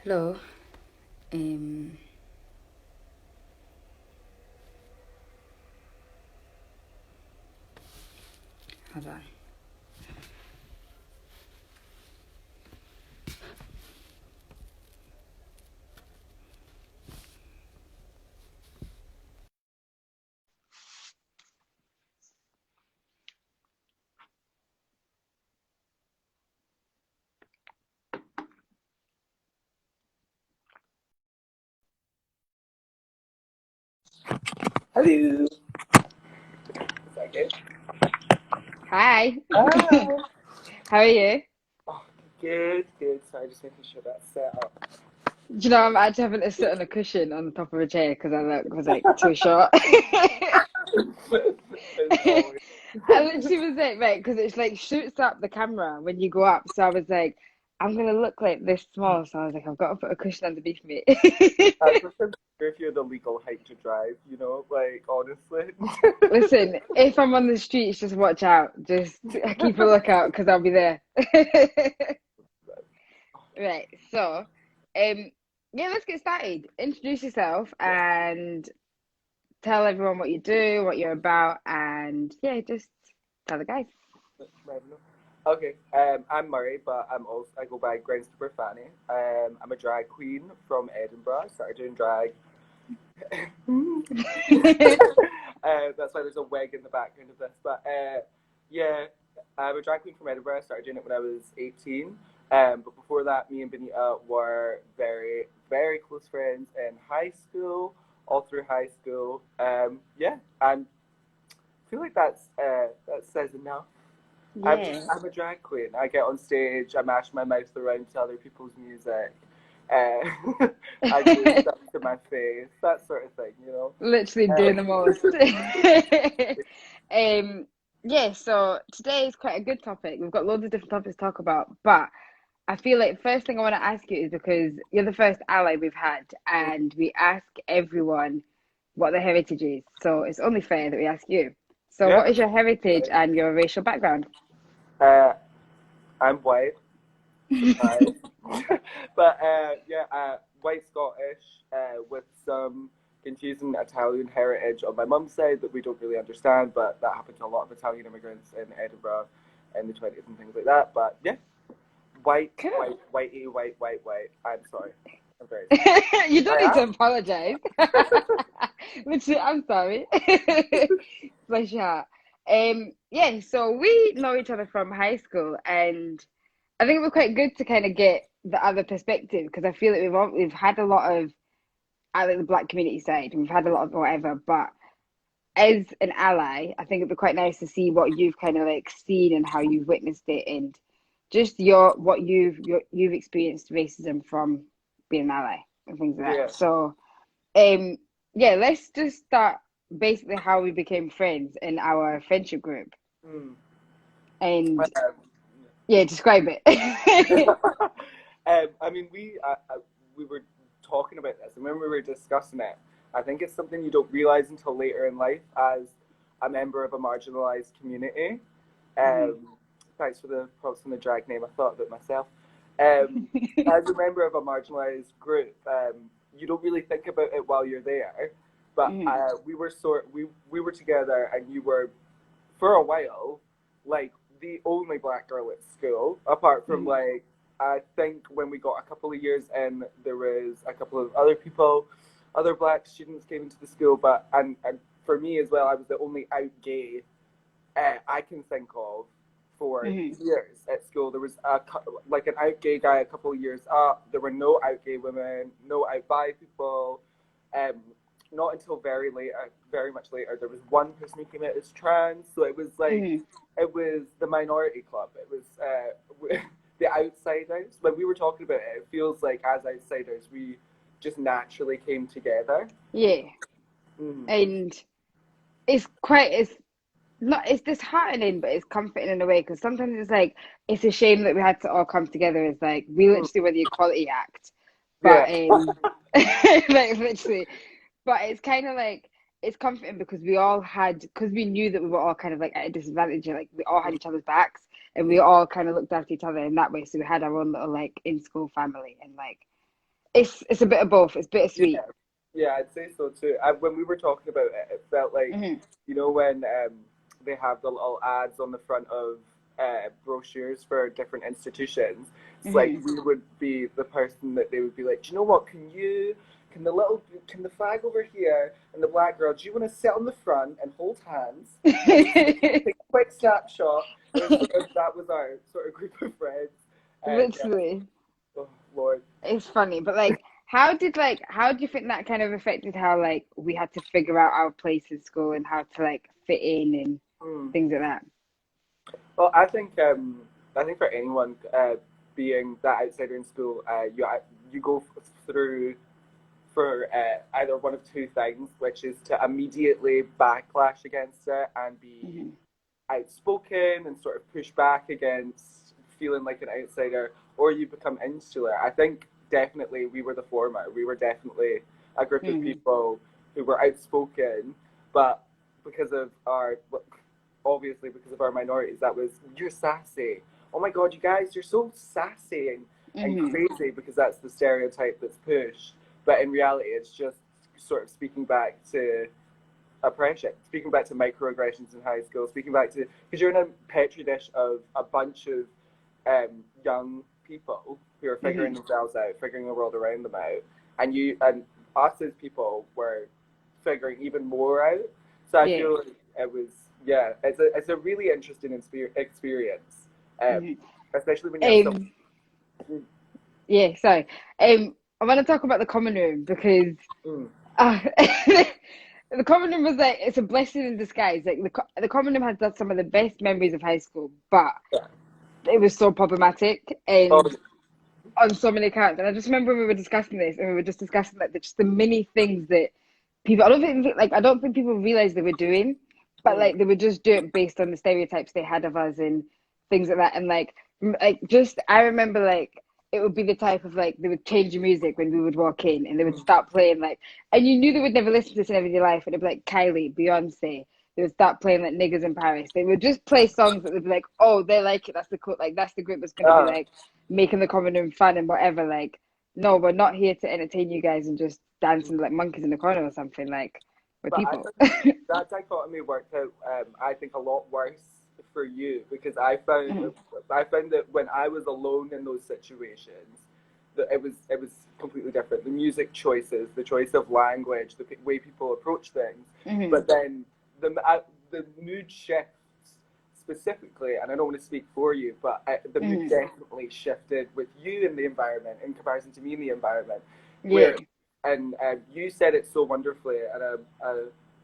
Hello. Um, Hold on. Hello. Is that good? Hi. Oh, How are you? oh, good, good. Sorry, just making sure that's set up. Do you know I'm actually having to sit on a cushion on the top of a chair because was like too short. As always. I literally was like, right, because it's like shoots up the camera when you go up. So I was like, I'm gonna look like this small. So I was like, I've got to put a cushion underneath me. I just consider if you're the legal height to drive, like honestly. Listen, if I'm on the streets, just watch out. Just keep a lookout because I'll be there. Right, so, um, yeah, let's get started. Introduce yourself and tell everyone what you do, what you're about, and yeah, just tell the guys. Okay, I'm Murray, but I go by Groundskeeper Fanny. I'm a drag queen from Edinburgh. I started doing drag. That's why there's a wig in the background of this. But yeah, I'm a drag queen from Edinburgh. I started doing it when I was 18. But before that, me and Benita were very, very close friends in high school, all through high school. Yeah, and I feel like that says enough. Yeah. I'm a drag queen. I get on stage, I mash my mouth around to other people's music. Uh, I do stuff to my face, that sort of thing. Literally doing the most. um, yeah, so today is quite a good topic. We've got loads of different topics to talk about, but I feel like first thing I want to ask you is because you're the first ally we've had, and we ask everyone what their heritage is. So it's only fair that we ask you. So, Yeah. what is your heritage and your racial background? Uh, I'm white, surprise. But yeah, white Scottish with some confusing Italian heritage on my mum's side that we don't really understand, but that happened to a lot of Italian immigrants in Edinburgh in the 20s and things like that. But yeah, white, Cool. white, whitey, white, white, white. I'm sorry. I'm very sorry. You don't need I to apologize. Literally, I'm sorry. Bless your heart. Yeah, so we know each other from high school, and I think it was quite good to kind of get the other perspective because I feel like we've had a lot of I like the black community side, and we've had a lot of whatever, but as an ally, I think it'd be quite nice to see what you've kind of like seen and how you've witnessed it, and just you've experienced racism from being an ally and things like yeah. that. So, um, yeah, let's just start basically how we became friends in our friendship group, Mm. and Um, yeah, describe it. I mean, we were talking about this, and when we were discussing it, I think it's something you don't realize until later in life as a member of a marginalized community. Mhm. Um, Thanks for the props on the drag name. I thought of it myself. Um, as a member of a marginalized group, you don't really think about it while you're there. But Mhm. we were together, and you were for a while, like the only black girl at school, apart from Mhm. like I think when we got a couple of years in, there was a couple of other people, other black students came into the school, but and for me as well, I was the only out gay I can think of for Mhm. years at school. There was like an out gay guy a couple of years up. There were no out gay women, no out bi people. Um, Not until very late, very much later, there was one person who came out as trans. So Mhm. it was the minority club. It was the outsiders. When we were talking about it, it feels like as outsiders, we just naturally came together. Yeah, Mm. and it's not it's disheartening, but it's comforting in a way because sometimes it's like it's a shame that we had to all come together. It's like we Mm. literally were the Equality Act, Yeah. but like literally, but it's kind of like it's comforting because we all had because we knew that we were all kind of like at a disadvantage, and like we all had each other's backs, and we all kind of looked after each other in that way. So we had our own little like in school family, and like It's a bit of both. It's bittersweet. Yeah, yeah, I'd say so too. When we were talking about it, it felt like, Hmm. you know, when they have the little ads on the front of brochures for different institutions. It's like Hmm. we would be the person that they would be like, do you know what? Can the flag over here and the black girl? Do you want to sit on the front and hold hands and just take a quick snapshot? It was sort of, that was our sort of group of friends, and yeah, Literally. oh Lord. It's funny, but like, how do you think that kind of affected how like we had to figure out our place in school and how to like fit in and Hmm. things like that? Well, I think for anyone being that outsider in school, you go through for either one of two things, which is to immediately backlash against it and be Hmm. outspoken and sort of push back against feeling like an outsider, or you become insular. I think definitely we were the former. We were definitely a group of Hmm. people who were outspoken, but because of our, obviously because of our minorities, that was, you're sassy. Oh my God, you guys, you're so sassy and Hmm. crazy, because that's the stereotype that's pushed. But in reality, it's just sort of speaking back to oppression, speaking back to microaggressions in high school, speaking back to, because you're in a petri dish of a bunch of young people who are figuring Hmm. themselves out, figuring the world around them out, and you and us as people were figuring even more out. So I Yeah. feel like it was, yeah, it's a really interesting experience, um, Hmm. especially when you have some. Um. Yeah. Sorry. I want to talk about the common room because Mm, the common room was like it's a blessing in disguise. Like the common room has done some of the best memories of high school, but yeah. it was so problematic Oh, and on so many counts. And I just remember we were discussing this, and we were just discussing like just the many things that people. I don't think people realized they were doing, but mm, like they would just do it based on the stereotypes they had of us and things like that. And like just I remember like it would be the type of like they would change the music when we would walk in, and they would mm. start playing like, and you knew they would never listen to this in everyday life, and it'd be like Kylie, Beyonce. They would start playing like niggas in Paris. They would just play songs that they'd be like, oh, they like it. That's the cool. Like that's the group that's gonna be Uh, like making the common room fun and whatever. Like, no, we're not here to entertain you guys and just dancing like monkeys in the corner or something. Like, we're but I people. think that dichotomy worked out, I think, a lot worse for you, because Mhm. I found that when I was alone in those situations, that it was completely different. The music choices, the choice of language, the way people approach things, Mhm. but then the mood shifts specifically, and I don't want to speak for you, but the mood Mhm. definitely shifted with you in the environment in comparison to me in the environment, where Yeah. and you said it so wonderfully,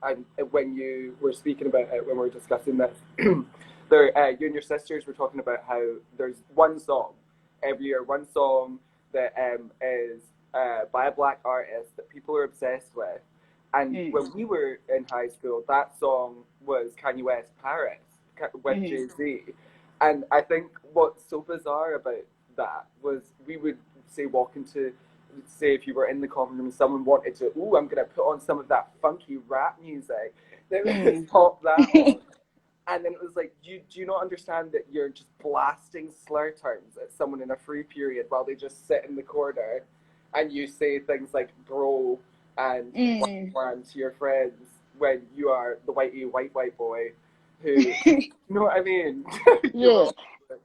and when you were speaking about it, when we were discussing this, you and your sisters were talking about how there's one song every year, one song that is by a black artist that people are obsessed with. And Mhm. when we were in high school, that song was Kanye West Paris with Mhm. Jay-Z. And I think what's so bizarre about that was we would say walk into, say if you were in the common room and someone wanted to, oh, I'm going to put on some of that funky rap music, they would just Mhm. pop that on. And then it was like, do you not understand that you're just blasting slur terms at someone in a free period while they just sit in the corner, and you say things like bro and Mhm. one to your friends when you are the white boy who, you know what I mean? You're Yeah. all,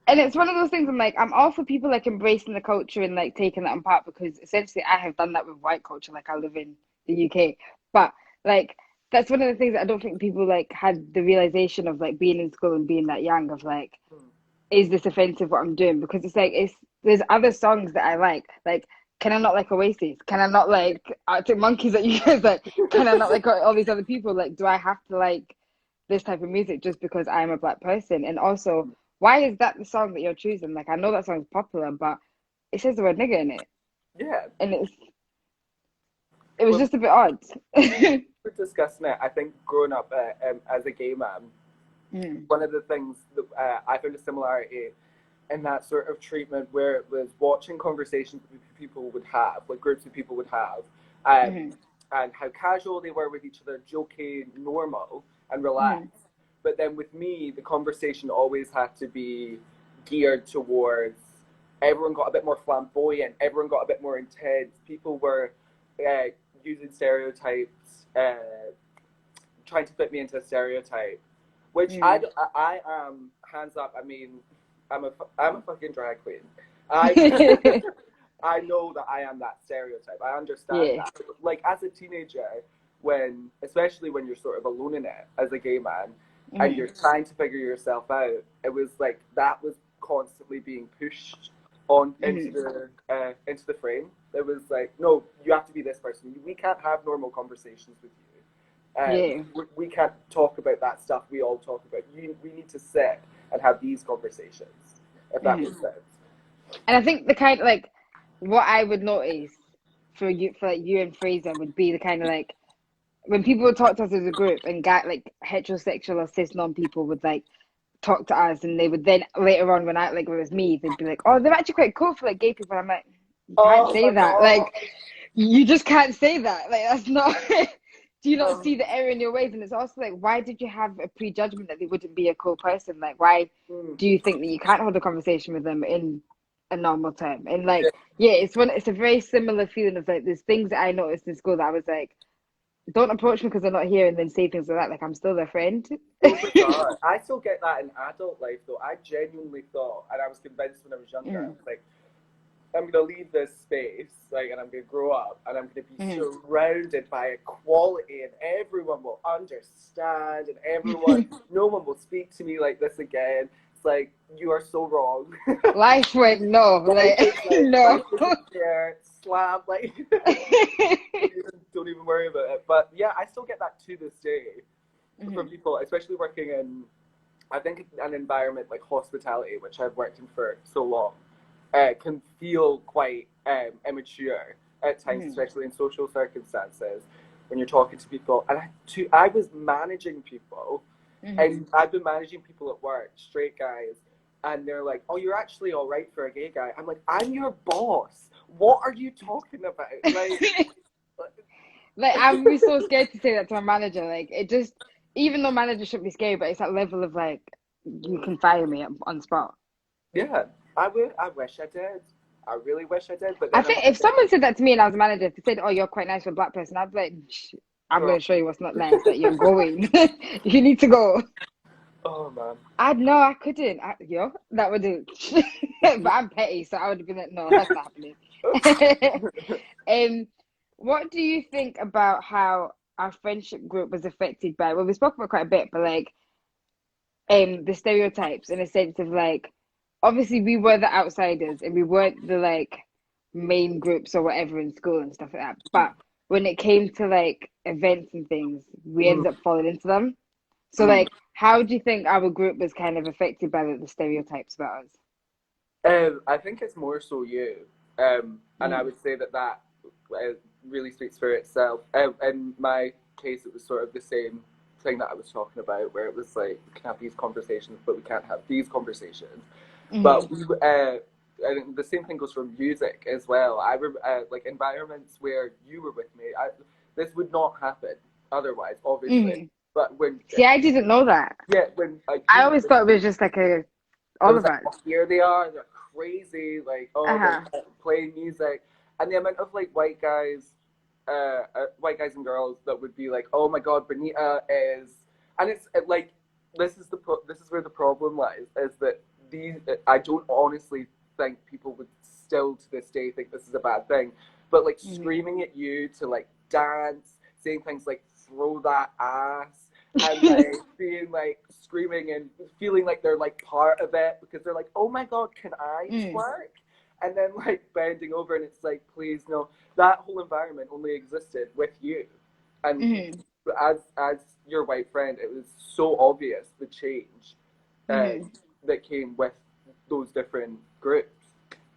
And it's one of those things I'm all for people like embracing the culture and like taking that on part because essentially I have done that with white culture. Like I live in the UK. But like that's one of the things that I don't think people like had the realization of like being in school and being that young of like, is this offensive what I'm doing? Because it's like it's there's other songs that I like. Like, can I not like Oasis? Can I not like Arctic Monkeys that you guys like? Can I not like all these other people? Like, do I have to like this type of music just because I'm a black person? And also, why is that the song that you're choosing? Like, I know that song's popular, but it says the word nigger in it, yeah. and it was When just a bit odd. we were discussing it, I think growing up as a gay man, Mm, one of the things that I found a similarity in that sort of treatment where it was watching conversations that people would have, like groups of people would have, mm, and how casual they were with each other, joking, normal, and mm, relaxed. But then with me, the conversation always had to be geared towards everyone got a bit more flamboyant, everyone got a bit more intense. People were uh, using stereotypes, trying to fit me into a stereotype, which Mm. I am, hands up. I mean, I'm a fucking drag queen. I I know that I am that stereotype. I understand Yeah. that. Like as a teenager, especially when you're sort of alone in it as a gay man, and Mm. you're trying to figure yourself out, it was like that was constantly being pushed on Mm. into the frame. It was like, no, you have to be this person. We can't have normal conversations with you. Yeah. We can't talk about that stuff we all talk about. We need to sit and have these conversations, if that Mm. makes sense. And I think the kind of like what I would notice for you, for like you and Fraser, would be the kind of like when people would talk to us as a group, and like heterosexual or cis non people would like talk to us, and they would then later on, when it was me, they'd be like, oh, they're actually quite cool for like gay people. I'm like, you can't Oh say my that. god. Like, you just can't say that. Like, that's not. Do you not Um, see the error in your ways? And it's also like, why did you have a prejudgment that they wouldn't be a cool person? Like, why mm, do you think that you can't hold a conversation with them in a normal term? And yeah, like, yeah, it's a very similar feeling of like there's things that I noticed in school that I was like, don't approach me because they're not here, and then say things like that. Like, I'm still their friend. so bizarre. I still get that in adult life though. I genuinely thought, and I was convinced when I was younger, I Mm, was like, I'm gonna leave this space, like, and I'm gonna grow up, and I'm gonna be mm. surrounded by equality, and everyone will understand, and everyone, no one will speak to me like this again. It's like you are so wrong. Life went no, Life like is like no. life is a chair, slap, like don't even worry about it. But yeah, I still get that to this day from Mhm, people, especially working in, I think, an environment like hospitality, which I've worked in for so long, can feel quite immature at times, mhm, especially in social circumstances when you're talking to people. And I was managing people, mhm. and I've been managing people at work, straight guys, and they're like, "Oh, you're actually all right for a gay guy." I'm like, "I'm your boss. What are you talking about?" Like, Like, I'm be so scared to say that to a manager. Like, it just, even though managers shouldn't be scary, but it's that level of like, you can fire me on the spot. yeah, I would. I wish I did. I really wish I did. But I then I'm think if thinking, someone said that to me and I was a manager, if they said, "Oh, you're quite nice for a black person," I'd be like, "I'm girl, going to show you what's not nice. That you're going. You need to go." oh man. I'd no, I couldn't. That would do. But I'm petty, so I would have been like, "No, that's not happening." Um, what do you think about how our friendship group was affected by? Well, we spoke about quite a bit, but like, the stereotypes in a sense of like, obviously we were the outsiders and we weren't the like main groups or whatever in school and stuff like that. But when it came to like events and things, we Mm, ended up falling into them. So mm. like, how do you think our group was kind of affected by the stereotypes about us? I think it's more so you, and I Mm, would say that really speaks for itself. In my case, it was sort of the same thing that I was talking about, where it was like we can have these conversations, but we can't have these conversations. mm, But I think the same thing goes for music as well. Like environments where you were with me. This would not happen otherwise, obviously. mm. But when See, I didn't know that. yeah, when I you were always with thought it was just like it all was of like, us. oh, here they are, they're crazy, like, oh, they're Uh-huh. playing music. And the amount of like white guys and girls that would be like, oh my god, Bonita is, and like, this is where the problem lies, is that I don't honestly think people would still to this day think this is a bad thing, but like Mm. screaming at you to like dance, saying things like throw that ass, and like being like screaming and feeling like they're like part of it because they're like, oh my god, can I Mm. twerk? And then like bending over and it's like, please no. That whole environment only existed with you, and Mm. as your white friend, it was so obvious the change uh, Mm. that came with those different groups.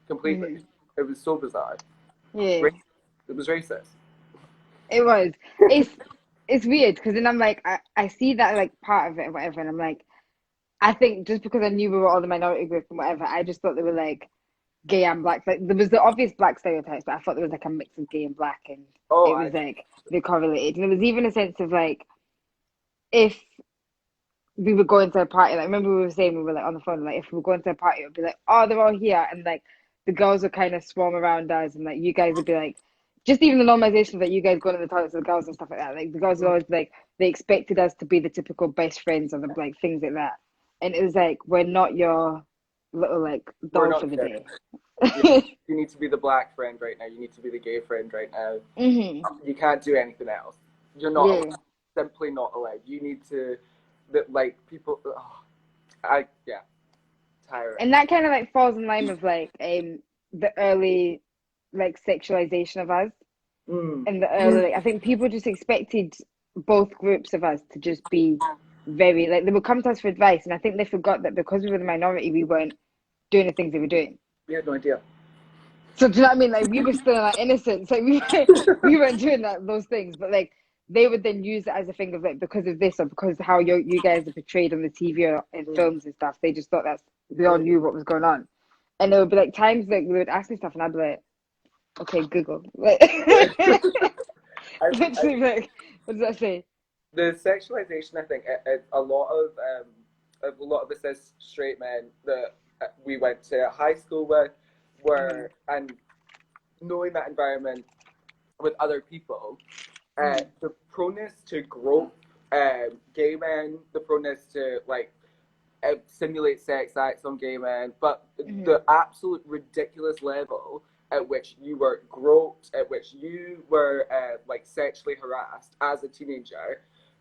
Completely, Mm. it was so bizarre. Yeah, It was racist. it was. It's it's weird because then I'm like, I see that like part of it and whatever, and I'm like, I think just because I knew we were all the minority group and whatever, I just thought they were like gay and black. Like there was the obvious black stereotypes, but I thought there was like a mix of gay and black, and Oh, it was like they correlated. And there was even a sense of like if we were going to a party, like remember we were saying we were like on the phone, like if we were going to a party, it would be like, oh, they're all here, and like the girls would kind of swarm around us, and like you guys would be like, just even the normalization that you guys going to the toilets with the girls and stuff like that. Like the girls would always like they expected us to be the typical best friends or the like things like that, and it was like we're not your little like We're doll not for the there. day. Yeah. You need to be the black friend right now. You need to be the gay friend right now. Hmm. You can't do anything else. You're not allowed. Yeah, Simply not allowed. You need to, that like people. Oh, yeah, tiring. and that kind of like falls in line with like the early like sexualization of us. Mm. In the early, like, I think people just expected both groups of us to just be very like they would come to us for advice, and I think they forgot that because we were the minority, we weren't doing the things they were doing. We had no idea. So do you know what I mean? Like we were still like innocent, so we weren't doing those things, but like they would then use it as a thing of like because of this or because of how you guys are portrayed on the TV or in films and stuff. They just thought that's we all knew what was going on, and there would be like times like they would ask me stuff, and I'd be like, okay, Google, like I, literally like what does that say? the sexualization, I think, a lot of the cis straight men that we went to high school with were, and knowing that environment with other people, the proneness to grope gay men, the proneness to like simulate sex acts on gay men, but the absolute ridiculous level at which you were groped, at which you were like sexually harassed as a teenager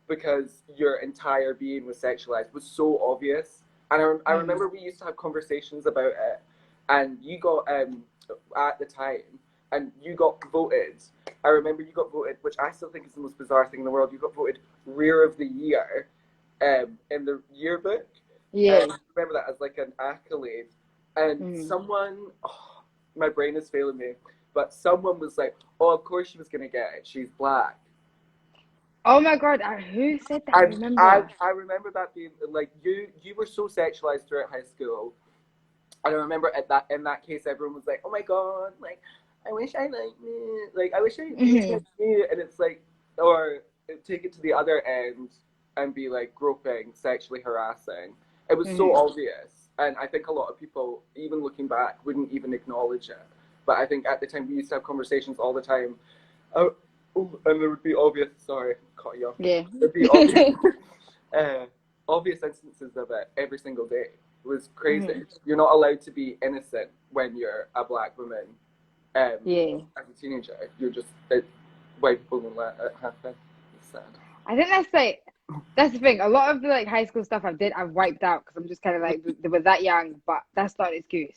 because your entire being was sexualized was so obvious. And I remember we used to have conversations about it, and you got at the time, and you got voted. I remember you got voted, which I still think is the most bizarre thing in the world. You got voted Rear of the Year in the yearbook. Yeah. I remember that as like an accolade. And someone, oh, my brain is failing me, but someone was like, "Oh, of course she was gonna get it. She's black." Oh my God, who said that? I And remember. I remember that being like you were so sexualized throughout high school. And I remember in that case everyone was like, "Oh my God, like I wish I liked me. Like I wish I was like you." And it's like, or take it to the other end and be like groping, sexually harassing. It was so obvious, and I think a lot of people, even looking back, wouldn't even acknowledge it. But I think at the time we used to have conversations all the time. Oh, and there would be obvious. Sorry, cut you off. Yeah. There'd be obvious, obvious instances of it every single day. It was crazy. You're not allowed to be innocent when you're a black woman. Yeah. As a teenager, you're just white people don't let it happen. It's sad. I think that's the thing. A lot of the like high school stuff I've wiped out because I'm just kind of like they were that young, but that's not an excuse.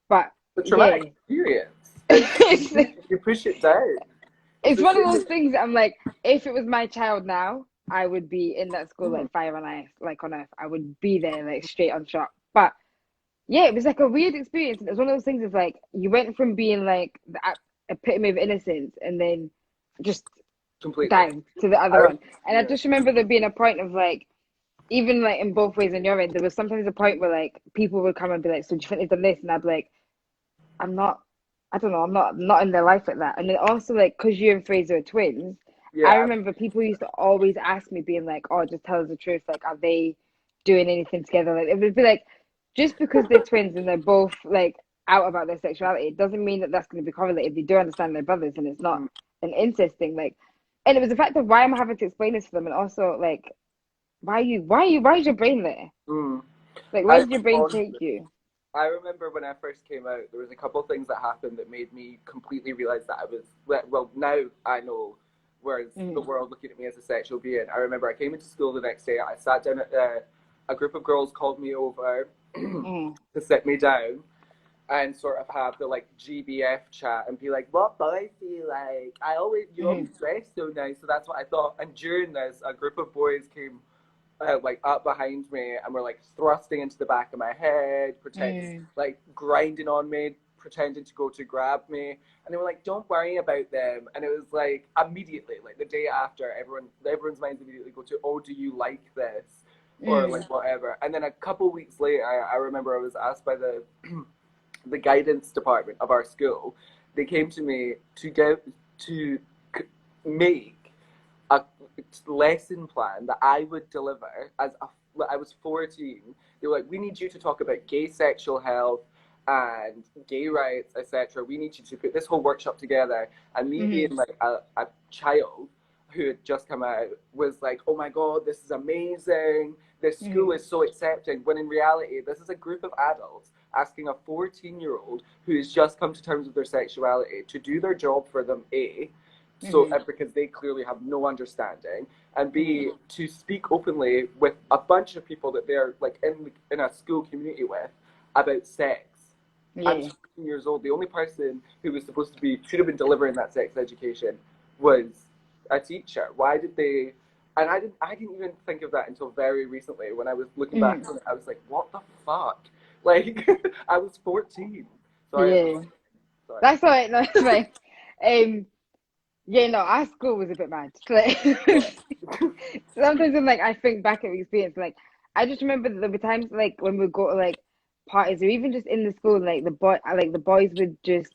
But The yeah, traumatic experience. it's, You push it down. it's one of those things that I'm like, if it was my child now, I would be in that school like fire on ice, like on earth. I would be there like straight on shot. But yeah, it was like a weird experience. It was one of those things of like you went from being like the epitome of innocence and then just Completely. down to the other one. And I just remember there being a point of like, even like in both ways on your end, there was sometimes a point where like people would come and be like, "So do you think they've done this?" And I'd be like, "I'm not. I don't know. I'm not in their life like that." And then also like, because you and Fraser are twins, I Yeah. remember people used to always ask me, being like, "Oh, just tell us the truth. Like, are they doing anything together?" Like, it would be like, just because they're twins and they're both like out about their sexuality, it doesn't mean that that's going to be correlated. They do understand their brothers, and it's not an incest thing. Like, and it was the fact of why I'm having to explain this to them, and also like, why is your brain there? Mm. Like, where did your brain take you? I remember when I first came out, there was a couple of things that happened that made me completely realize that I was, well, now I know, whereas the world looking at me as a sexual being. I remember I came into school the next day, I sat down at a group of girls called me over to sit me down and sort of have the like GBF chat and be like, "What boys do you like? You always dress so nice." So that's what I thought. And during this, a group of boys came like up behind me and were like thrusting into the back of my head, like grinding on me, pretending to go to grab me, and they were like, "Don't worry about them." And it was like immediately, like the day after, everyone's minds immediately go to, "Oh, do you like this?" Or like whatever. And then a couple weeks later, I remember I was asked by the the guidance department of our school. They came to me to make a lesson plan that I would deliver I was 14. They were like, "We need you to talk about gay sexual health, and gay rights, etc. We need you to put this whole workshop together. And me being like a child who had just come out was like, oh my God, this is amazing. This school is so accepting. When in reality, this is a group of adults asking a 14-year-old who has just come to terms with their sexuality to do their job for them, A, so because they clearly have no understanding, and B, to speak openly with a bunch of people that they're like in a school community with about sex. Yeah. I'm 16 years old. The only person who was supposed to be should have been delivering that sex education was a teacher. Why did they? And I didn't even think of that until very recently. When I was looking back on it, I was like, what the fuck? Like, I was 14. Sorry. Yeah. That's all right. No, that's fine. Yeah, no, our school was a bit mad. Like, sometimes when like I think back at the experience, like I just remember there were times like when we go to like parties or even just in the school, like the boys would just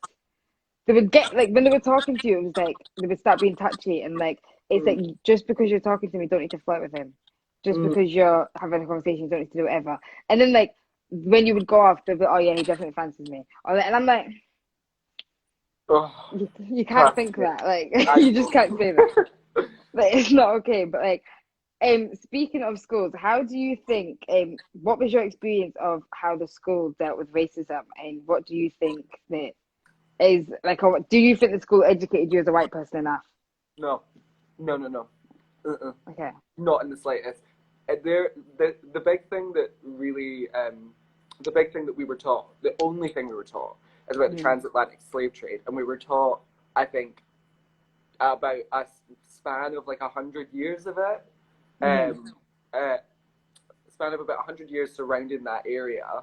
they would get like when they were talking to you, it was like they would start being touchy and like it's like just because you're talking to me, you don't need to flirt with him. Just because you're having a conversation, you don't need to do whatever. And then like when you would go off, they'd be, oh yeah, he definitely fancies me. And I'm like, you can't think that. Like you just can't say that. Like it's not okay. But like speaking of schools, how do you think what was your experience of how the school dealt with racism and what do you think that is like do you think the school educated you as a white person enough? No. Okay. Not in the slightest. The big thing that really, the big thing that we were taught, the only thing we were taught is about the transatlantic slave trade. And we were taught, I think, about a span of like 100 years of it. Span of about 100 years surrounding that area.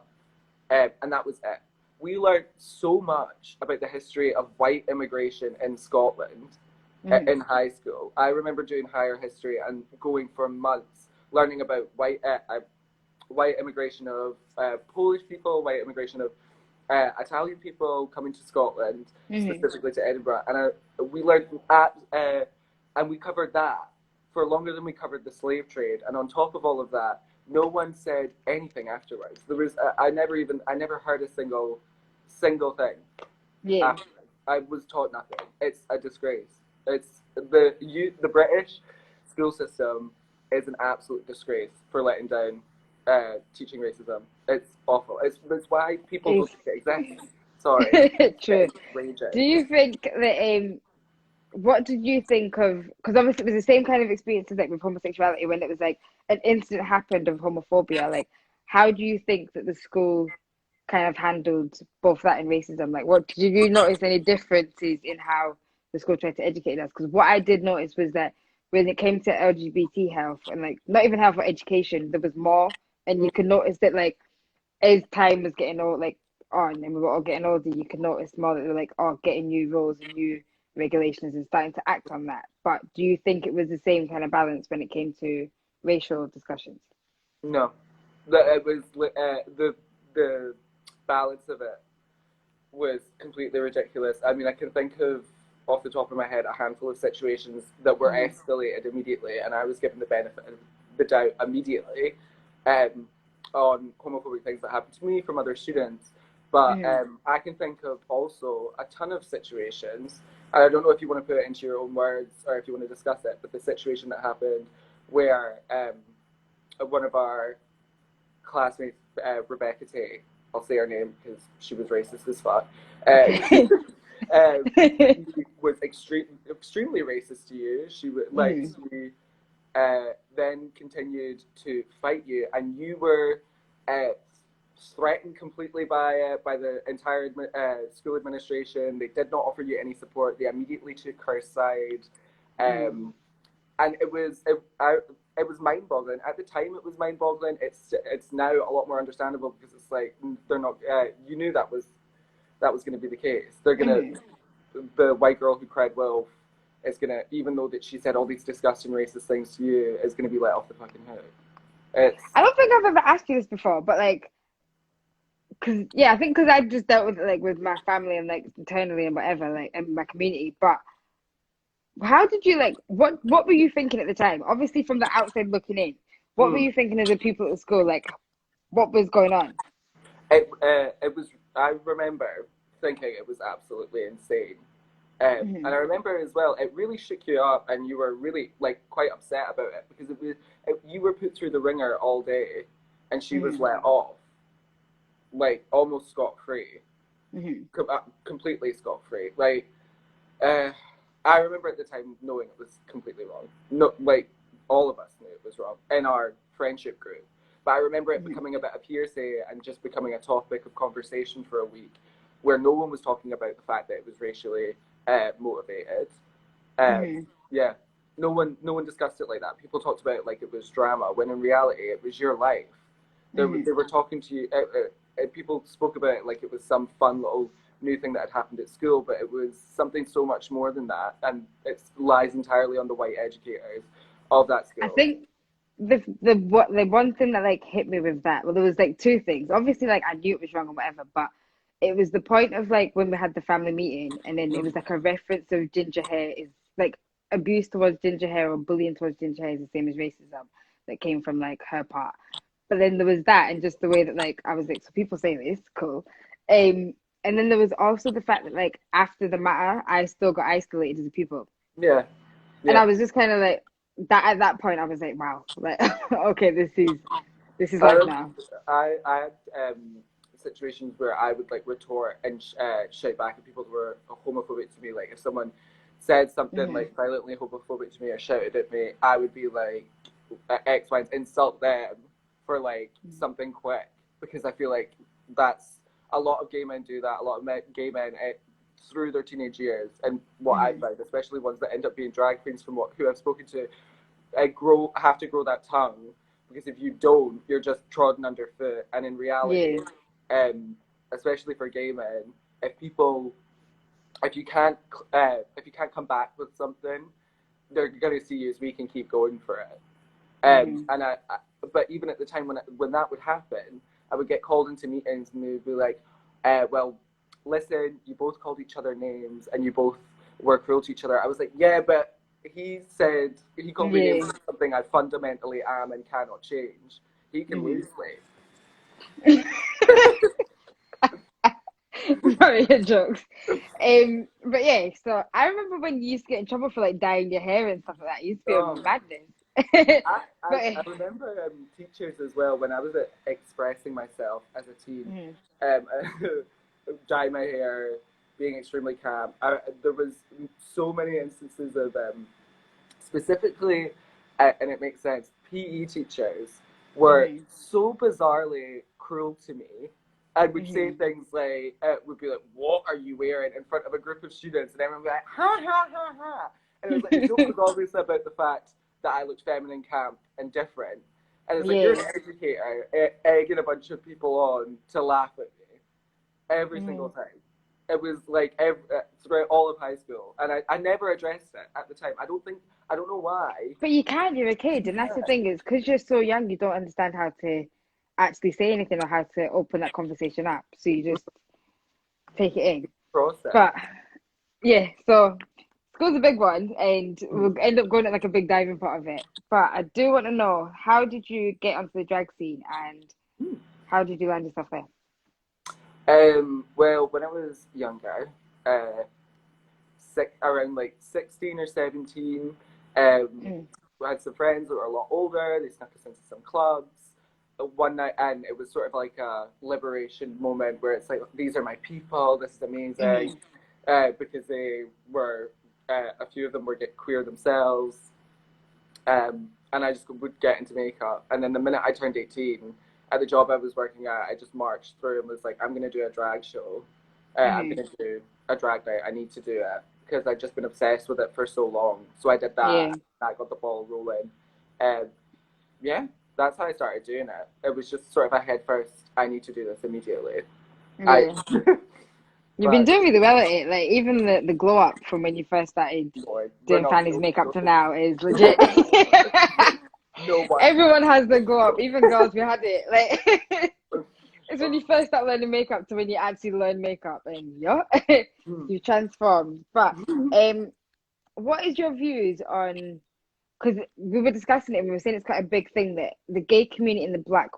And that was it. We learned so much about the history of white immigration in Scotland in high school. I remember doing higher history and going for months learning about white immigration of Polish people, white immigration of Italian people coming to Scotland, specifically to Edinburgh. And we learned and we covered that for longer than we covered the slave trade. And on top of all of that, no one said anything afterwards. There was I never heard a single thing. Yeah. I was taught nothing. It's a disgrace. It's the British school system is an absolute disgrace for letting down teaching racism. It's awful. It's why people don't think it exists. Sorry. True. Do you think that what did you think of, because obviously it was the same kind of experience as like with homosexuality when it was like an incident happened of homophobia, like how do you think that the school kind of handled both that and racism? Like what did you notice any differences in how the school tried to educate us? Because what I did notice was that when it came to LGBT health and like not even health or education, there was more, and you could notice that like as time was getting old, like on and we were all getting older, you could notice more that they're like getting new rules and new regulations and starting to act on that. But do you think it was the same kind of balance when it came to racial discussions? No, it was the balance of it was completely ridiculous. I mean, I can think of off the top of my head a handful of situations that were escalated immediately, and I was given the benefit of the doubt immediately on homophobic things that happened to me from other students. But I can think of also a ton of situations, and I don't know if you want to put it into your own words or if you want to discuss it, but the situation that happened where one of our classmates, Rebecca Tay, I'll say her name because she was racist as fuck, was extremely racist to you. She would she then continued to fight you, and you were threatened completely by the entire school administration. They did not offer you any support. They immediately took her side, and it was mind-boggling. At the time, it was mind-boggling. It's now a lot more understandable because it's like they're not. You knew that was going to be the case. They're gonna the white girl who cried wolf is gonna, even though that she said all these disgusting racist things to you, is gonna be let off the fucking hook. I don't think I've ever asked you this before, but like, I think because I've just dealt with it like with my family and like internally and whatever, like in my community. But how did you like? What were you thinking at the time? Obviously, from the outside looking in, what were you thinking as the people at school? Like, what was going on? It was I remember thinking it was absolutely insane. And I Hmm. remember as well, it really shook you up, and you were really like quite upset about it because you were put through the ringer all day, and she was Hmm. let off, like almost scot free, Hmm. completely scot free. Like, uh, I remember at the time knowing it was completely wrong. No, like all of us knew it was wrong in our friendship group. But I remember it Hmm. becoming a bit of hearsay and just becoming a topic of conversation for a week, where no one was talking about the fact that it was racially motivated. Um, Hmm. yeah, no one discussed it like that. People talked about it like it was drama, when in reality it was your life. Hmm. They were talking to you. People spoke about it like it was some fun little new thing that had happened at school, but it was something so much more than that, and it lies entirely on the white educators of that I school. think the one thing that like hit me with that, well, there was like two things. Obviously, like I knew it was wrong or whatever, but it was the point of like when we had the family meeting, and then it was like a reference of ginger hair is like abuse towards ginger hair or bullying towards ginger hair is the same as racism that came from like her part. But then there was that, and just the way that like I was like, so people say this, cool. And then there was also the fact that like after the matter, I still got isolated as a pupil. Yeah, And yeah. I was just kind of like that at that point. I was like, wow, like okay, this is life I now. I had situations where I would like retort and shout back at people who were homophobic to me. Like if someone said something Hmm. like violently homophobic to me or shouted at me, I would be like X, Y, and insult them for like something quick, because I feel like that's a lot of gay men do that. A lot of gay men through their teenage years, and what I Hmm. find, especially ones that end up being drag queens, from who I've spoken to, have to grow that tongue, because if you don't, you're just trodden underfoot. And in reality, Yeah. um, especially for gay men, if people, if you can't come back with something, they're going to see you as weak and keep going for it. Hmm. But even at the time when that would happen, I would get called into meetings and they would be like, well, listen, you both called each other names and you both were cruel to each other. I was like, yeah, but he called me names Yeah. for something I fundamentally am and cannot change. He can Hmm. lose weight. Sorry, jokes. But yeah, so I remember when you used to get in trouble for like dyeing your hair and stuff like that. It used to be a Oh, madness. But I remember teachers as well when I was expressing myself as a teen, mhm. um, dye my hair, being extremely calm. There was so many instances of specifically, and it makes sense. PE teachers were Mhm. so bizarrely cruel to me, and would say Mhm. things like, would be like, "What are you wearing?" in front of a group of students, and everyone would be like, "Ha ha ha ha," and it was like the joke was always about the fact that I looked feminine, camp, and different, and it's like you're Yeah. an educator egging a bunch of people on to laugh at me every single Mhm. time. It was like throughout all of high school, and I never addressed it at the time. I don't know why. But you can't, you're a kid, and that's the thing is because you're so young, you don't understand how to actually say anything or how to open that conversation up. So you just take it in. Process. But yeah, so school's a big one, and we'll end up going at like a big diving part of it. But I do want to know, how did you get onto the drag scene, and how did you land yourself there? Well, when I was younger, uh, around like 16 or 17, Mm, I had some friends that were a lot older. They snuck us into some clubs one night, and it was sort of like a liberation moment where it's like, these are my people. This is amazing, mm, because they were a few of them were queer themselves, and I just would get into makeup. And then the minute I turned 18, at the job I was working at, I just marched through and was like, I'm going to do a drag show. I'm mm. going to do a drag night. I need to do it because I'd just been obsessed with it for so long. So I did that. Yeah, I got the ball rolling. And yeah, that's how I started doing it. It was just sort of a head first, I need to do this immediately. I, yeah. You've been but doing really well at it. Like even the glow up from when you first started Lord, we're doing not Fanny's so makeup to close. now is legit. No one. Everyone has the glow up, even girls. We had it. Like it's when you first start learning makeup to when you actually learn makeup, and yeah, you transformed. But um, what is your views on? Because we were discussing it, and we were saying it's quite a big thing that the gay community and the black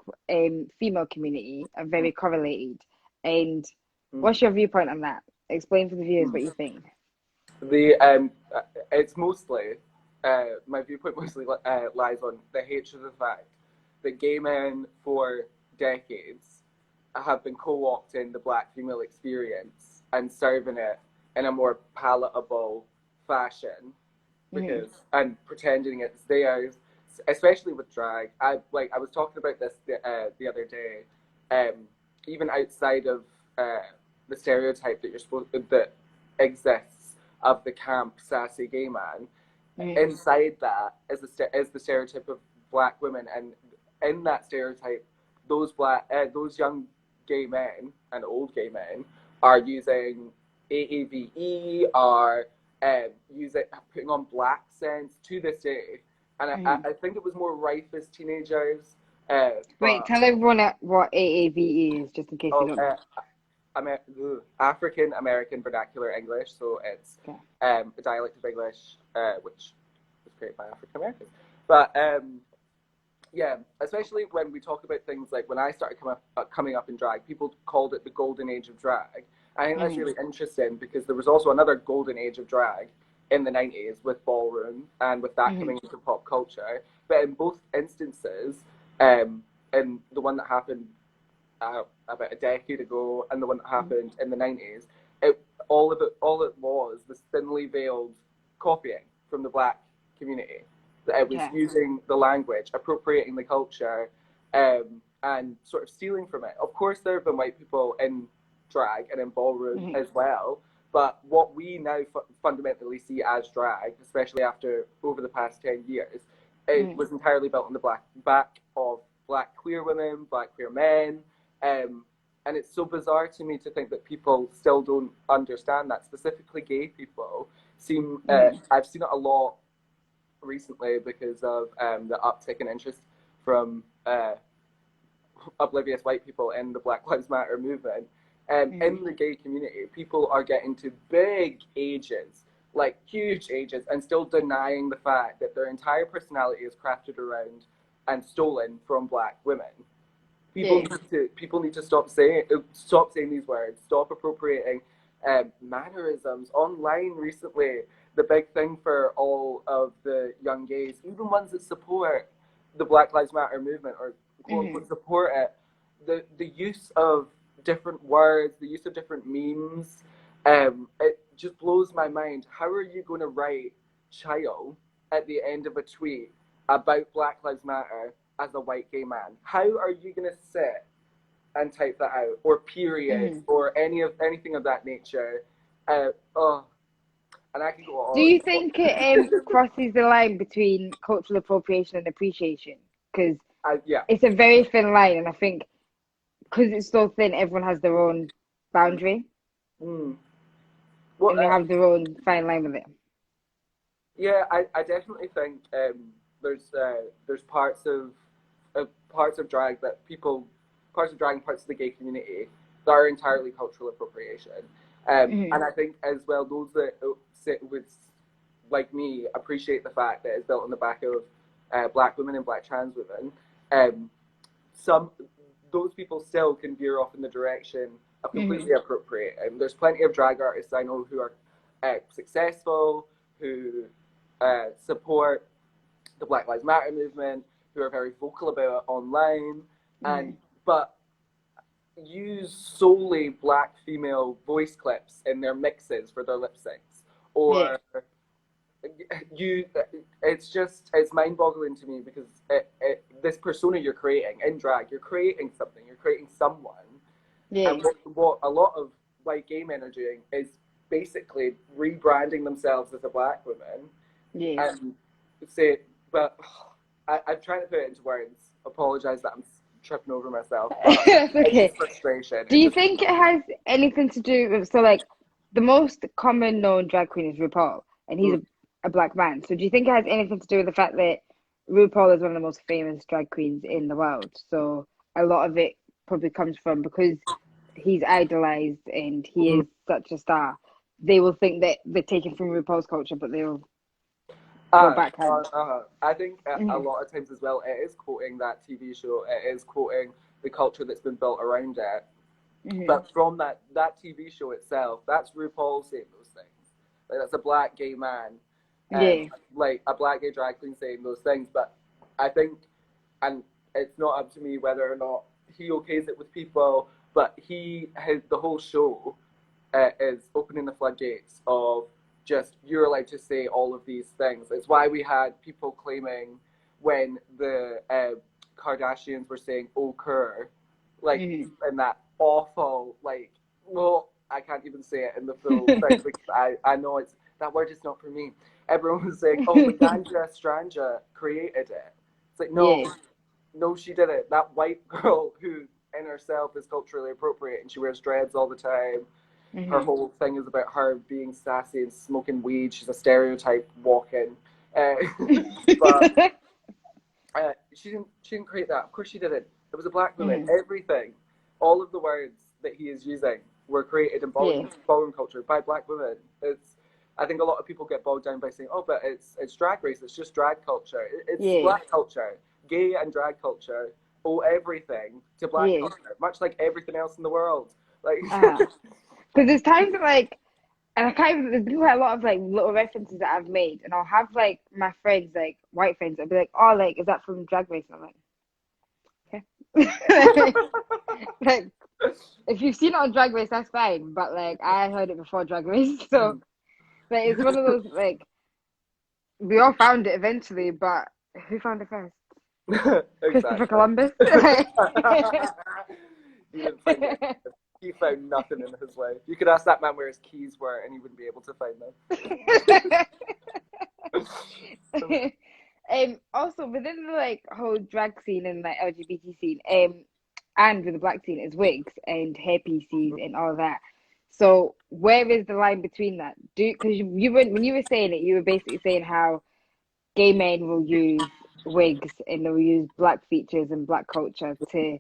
female community are very correlated, and Mm. What's your viewpoint on that? Explain for the viewers what you think. The it's mostly my viewpoint mostly lies on the hatred of the fact that gay men for decades have been co-opting the black female experience and serving it in a more palatable fashion Mm-hmm. because and pretending it's theirs, especially with drag. I was talking about this the other day. Even outside of the stereotype that you're supposed that exists of the camp sassy gay man, Mm-hmm. inside that is the stereotype of black women, and in that stereotype, those young gay men and old gay men are using AAVE, are using putting on black scents to this day, and Mm-hmm. I think it was more rife as teenagers, Wait, but tell everyone what AAVE is, just in case they oh, don't know. African American Vernacular English, so it's Okay. a dialect of English which was created by African Americans. But yeah, especially when we talk about things like when I started coming up in drag, people called it the golden age of drag. I think that's Mm-hmm. really interesting because there was also another golden age of drag in the 90s with ballroom and with that Mm-hmm. coming into pop culture. But in both instances, in the one that happened about a decade ago and the one that happened in the 90s, all it was thinly veiled copying from the black community. It was Okay. using the language, appropriating the culture, and sort of stealing from it. Of course, there have been white people in drag and in ballroom Mm-hmm. as well, but what we now fundamentally see as drag, especially after over the past 10 years, it Mm-hmm. was entirely built on the back of black queer women, black queer men, and it's so bizarre to me to think that people still don't understand that. Specifically, gay people seem. Mm-hmm. I've seen it a lot recently because of the uptick in interest from oblivious white people in the Black Lives Matter movement. Mm-hmm. In the gay community, people are getting to big ages, like huge ages, and still denying the fact that their entire personality is crafted around and stolen from black women. Yeah. People need to stop saying these words, stop appropriating mannerisms online. Recently, the big thing for all of the young gays, even ones that support the Black Lives Matter movement or quote Mm-hmm. unquote support it, the use of different words, the use of different memes, it just blows my mind. How are you going to write "child" at the end of a tweet about Black Lives Matter as a white gay man? How are you going to sit and type that out, or period, Mm-hmm. or anything of that nature? Oh, and I can go Do on. you think it crosses the line between cultural appropriation and appreciation? Because Yeah. it's a very thin line, and I think because it's so thin, everyone has their own boundary Mm. Well, and they have their own fine line with it. yeah, I definitely think there's parts of drag that parts of drag and parts of the gay community that are entirely cultural appropriation, Mm-hmm. and I think as well those that sit with like me appreciate the fact that it's built on the back of black women and black trans women. Um, some those people still can veer off in the direction of Mm-hmm. completely appropriating. There's plenty of drag artists I know who are successful, who support the Black Lives Matter movement, who are very vocal about it online, Mm-hmm. and but use solely black female voice clips in their mixes for their lip syncs, Yeah. or you it's mind-boggling to me because this persona you're creating in drag, you're creating something, you're creating someone, Yeah. and what a lot of white gay men are doing is basically rebranding themselves as a black woman Yeah. and say, but I'm trying to put it into words. Apologize that I'm tripping over myself, but That's it's okay. just frustration. Do you think it has anything to do with, so like the most common known drag queen is RuPaul, and he's Mm, a black man. So do you think it has anything to do with the fact that RuPaul is one of the most famous drag queens in the world? So a lot of it probably comes from because he's idolized and he mm. is such a star. They will think that they're taken from RuPaul's culture, but they'll go Uh, backhand. I think a Mm-hmm. lot of times as well, it is quoting that TV show. It is quoting the culture that's been built around it. Mm-hmm. But from that TV show itself, that's RuPaul saying those things. Like that's a black gay man, Yeah. like a black gay drag queen saying those things. But I think, and it's not up to me whether or not he okays it with people, but he has the whole show is opening the floodgates of just you're allowed to say all of these things. It's why we had people claiming when the Kardashians were saying "occur," like Mm-hmm. in that awful like, well, I can't even say it in the full thing because I know it's that word is not for me. Everyone was saying, "Oh, Leandra Stranja created it." It's like Yeah. no, she didn't. That white girl who in herself is culturally appropriate and she wears dreads all the time. Her Mm-hmm. whole thing is about her being sassy and smoking weed. She's a stereotype walking. Uh, but she didn't create that. Of course she didn't. It was a black woman. Mm-hmm. Everything, all of the words that he is using were created in Yeah. ballroom culture by black women. It's I think a lot of people get bogged down by saying, "Oh, but it's drag race. It's just drag culture. It's Yeah. black culture, gay and drag culture. Owe everything to black Yeah. culture, much like everything else in the world." Like, Because there's times that, like, and I can't even, there's been quite a lot of like little references that I've made, and I'll have like my friends, like white friends, I'll be like, oh, like, is that from Drag Race? And I'm like, okay. Like, if you've seen it on Drag Race, that's fine, but like, I heard it before Drag Race, so like, it's one of those, like, we all found it eventually, but who found it first? Christopher exactly. Columbus? He didn't find it. He found nothing in his way. You could ask that man where his keys were, and he wouldn't be able to find them. Also within the like whole drag scene and like LGBT scene, and with the black scene is wigs and hairpieces and all that. So where is the line between that? Because you were when you were saying it, you were basically saying how gay men will use wigs and they'll use black features and black culture to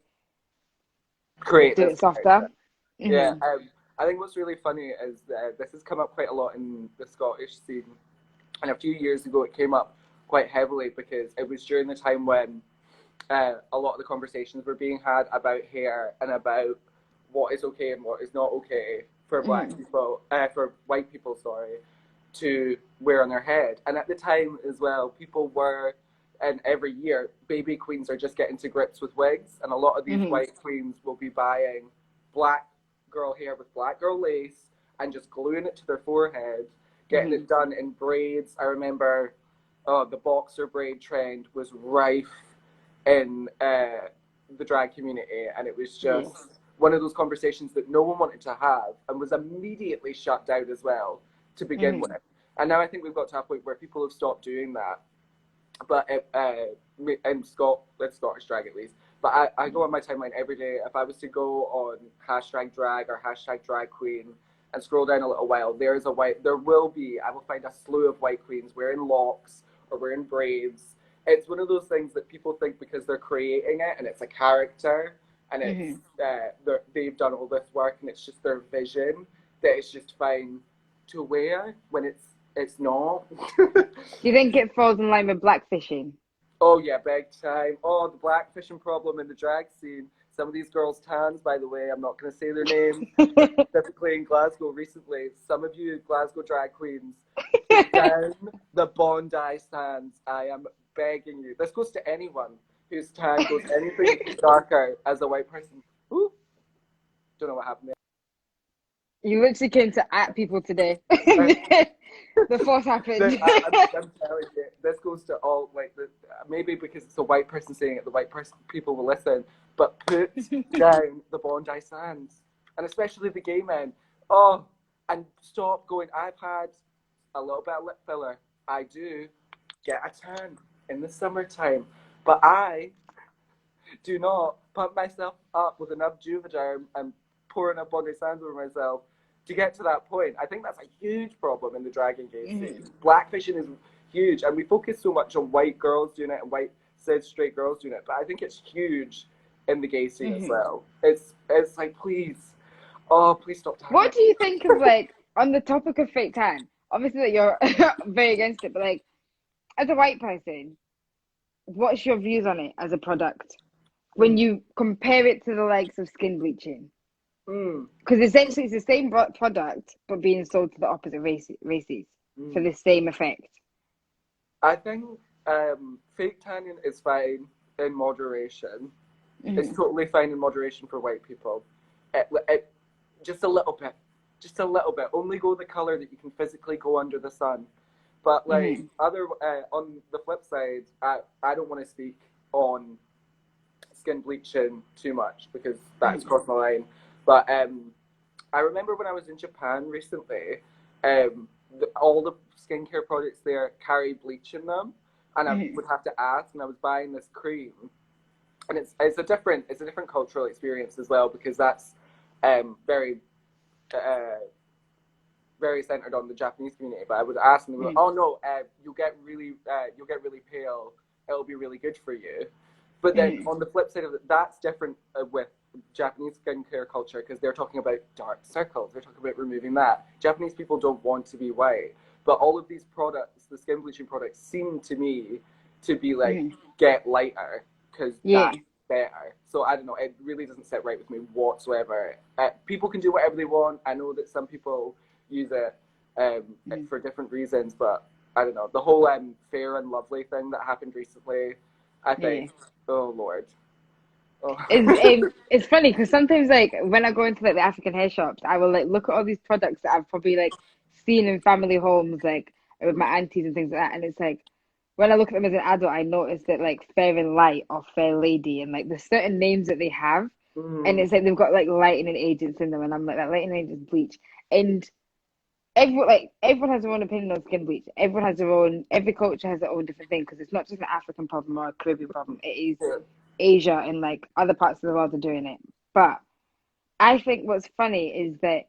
Create do this it softer. character. Yeah, Hmm. I think what's really funny is that this has come up quite a lot in the Scottish scene, and a few years ago it came up quite heavily because it was during the time when a lot of the conversations were being had about hair and about what is okay and what is not okay for black Hmm. people, for white people, sorry, to wear on their head. And at the time as well, people were, and every year, baby queens are just getting to grips with wigs, and a lot of these Hmm. white queens will be buying black girl hair with black girl lace and just gluing it to their forehead, getting Hmm. it done in braids. I remember the boxer braid trend was rife in the drag community, and it was Yeah. just one of those conversations that no one wanted to have and was immediately shut down as well to begin with. Hmm. And now I think we've got to a point where people have stopped doing that. But in Scottish drag at least. But I go on my timeline every day. If I was to go on hashtag drag or hashtag drag queen and scroll down a little while, there will be, I will find a slew of white queens wearing locks or wearing braids. It's one of those things that people think because they're creating it and it's a character and it's Hmm. they've done all this work and it's just their vision that it's just fine to wear when it's not. Do you think it falls in line with blackfishing? Oh yeah, big time. Oh, the blackfishing problem in the drag scene. Some of these girls' tans, by the way, I'm not going to say their names, but specifically in Glasgow recently, some of you Glasgow drag queens, put down the Bondi sands. I am begging you. This goes to anyone whose tan goes anything darker as a white person. Ooh, don't know what happened You literally came to at people today. there. The force happened. I'm telling you, this goes to all like maybe because it's a white person saying it, the white person people will listen. But put down the Bondi Sands, and especially the gay men. Oh, and stop going. I've had a little bit of lip filler. I do get a tan in the summertime, but I do not pump myself up with enough Juvederm and pour enough Bondi Sands over myself to get to that point. I think that's a huge problem in the drag and gay scene. Mhm. Blackfishing is huge, and we focus so much on white girls doing it and white cis straight girls doing it, but I think it's huge in the gay scene as Mhm. well. It's like please, oh please stop tanning. What do you think of like on the topic of fake tan? Obviously, that you're very against it, but like as a white person, what's your views on it as a product when you compare it to the likes of skin bleaching? Mm, Because essentially it's the same product, but being sold to the opposite races for mm. the same effect. I think fake tanning is fine in moderation. It's Mm-hmm. totally fine in moderation for white people. Just a little bit, just a little bit. Only go the color that you can physically go under the sun. But like Mm-hmm. other on the flip side, I don't want to speak on skin bleaching too much because that's Mm-hmm. crossed my line. But I remember when I was in Japan recently, all the skincare products there carry bleach in them, and I Mm-hmm. would have to ask. And I was buying this cream, and it's a different cultural experience as well because that's very very centered on the Japanese community. But I would ask them, Mm-hmm. oh no, you'll get really pale. It'll be really good for you. But then Mm-hmm. on the flip side of it, that's different with Japanese skincare culture because they're talking about dark circles. They're talking about removing that. Japanese people don't want to be white, but all of these products, the skin bleaching products, seem to me to be like Mm-hmm. get lighter because Yeah. that's better. So I don't know. It really doesn't sit right with me whatsoever. People can do whatever they want. I know that some people use it Mm-hmm. for different reasons, but I don't know. The whole Fair and Lovely thing that happened recently, I think, Yeah. oh Lord. Oh. It's funny because sometimes like when I go into like the African hair shops, I will like look at all these products that I've probably like seen in family homes, like with my aunties and things like that, and it's like when I look at them as an adult, I notice that like Fair and Light or Fair Lady and like there's certain names that they have, and Mm, it's like they've got like lightening agents in them, and I'm like that lightening agent is bleach, and everyone has their own opinion on skin bleach. Everyone has their own. Every culture has their own different thing because it's not just an African problem or a Caribbean problem. It is yeah. Asia and like other parts of the world are doing it. But I think what's funny is that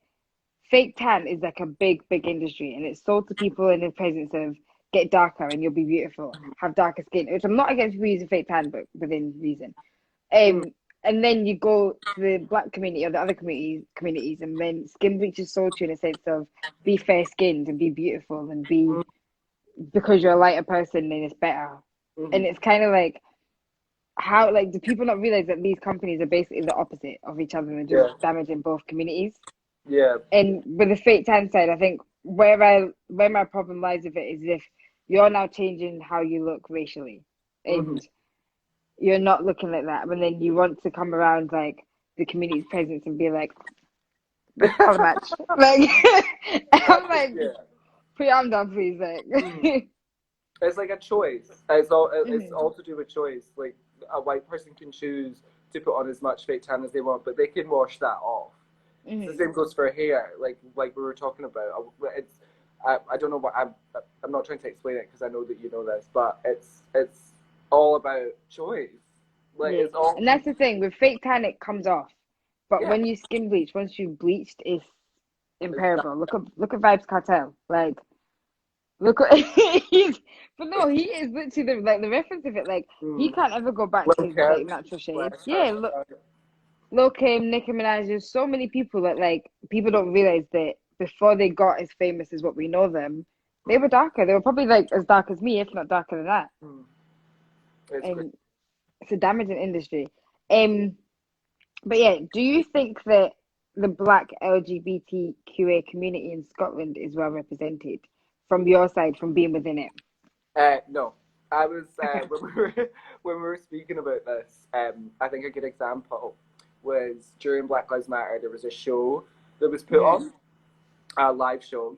fake tan is like a big industry and it's sold to people in the presence of get darker and you'll be beautiful, have darker skin, which I'm not against people using fake tan, but within reason. Mm, And then you go to the black community or the other communities, and then skin bleach is sold to you in a sense of be fair skinned and be beautiful and be mm, because you're a lighter person, then it's better. And mm, it's kind of like how like do people not realize that these companies are basically the opposite of each other and they're just yeah. damaging both communities? Yeah. And with the fake tan side, I think where my problem lies with it is if you're now changing how you look racially, Mm-hmm. and you're not looking like that, but then you want to come around like the community's presence and be like, let's color match. Like I'm like, Yeah. put your arm down, please. Mm. Like, It's like a choice. It's mhm, all to do with choice. Like a white person can choose to put on as much fake tan as they want, but they can wash that off. The mhm. same goes for hair, like we were talking about. I don't know what I'm not trying to explain it because I know that you know this, but it's all about choice. Like Yeah, it's all and that's the thing with fake tan, it comes off, but yeah. when you skin bleach, once you've bleached, it's It's that, imperishable. Look at Vibes Cartel. Like look at he's, but no, he is literally the reference of it. Like he mm. can't ever go back to Lil his like Kim, natural shade. bless her Yeah, look, heart. Lil Kim, Nicki Minaj. There's so many people that like people don't realize that before they got as famous as what we know them, they were darker. They were probably like as dark as me, if not darker than that. Mm. It's great. And it's a damaging industry. Um, but yeah, do you think that the Black LGBTQA community in Scotland is well represented from your side, from being within it? No, I was Okay. when we were speaking about this. I think a good example was during Black Lives Matter. There was a show that was put Hmm. on, a live show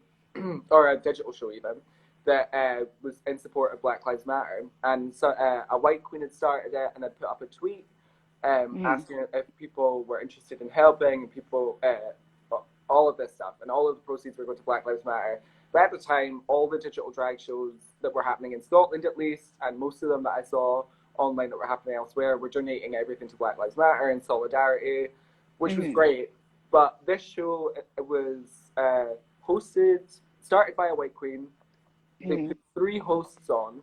or a digital show even that was in support of Black Lives Matter, and so a white queen had started it and had put up a tweet Hmm. asking if people were interested in helping and people all of this stuff, and all of the proceeds were going to Black Lives Matter. But at the time, all the digital drag shows that were happening in Scotland, at least, and most of them that I saw online that were happening elsewhere, were donating everything to Black Lives Matter in solidarity, which was Hmm. great. But this show it was hosted, started by a white queen. They Hmm. put three hosts on.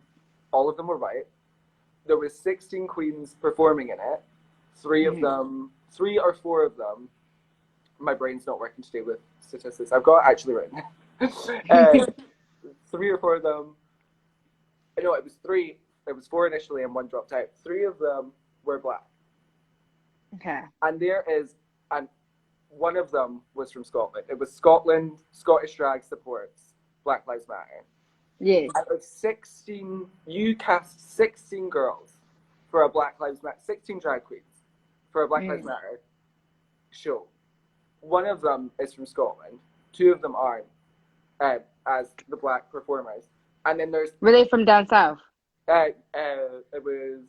All of them were white. There was 16 queens performing in it. Three of Hmm. them, three or four of them. My brain's not working today with statistics. I've got it actually written. uh, three or four of them. No, it was three. It was four initially, and one dropped out. Three of them were black, Okay. and there is an one of them was from Scotland. It was Scotland, Scottish Drag Supports Black Lives Matter. Yeah. Out of 16, you cast 16 girls for a Black Lives Matter, 16 drag queens for a Black Lives Matter show. One of them is from Scotland. Two of them aren't, as the black performers. And then there's... Were they from down south? It was...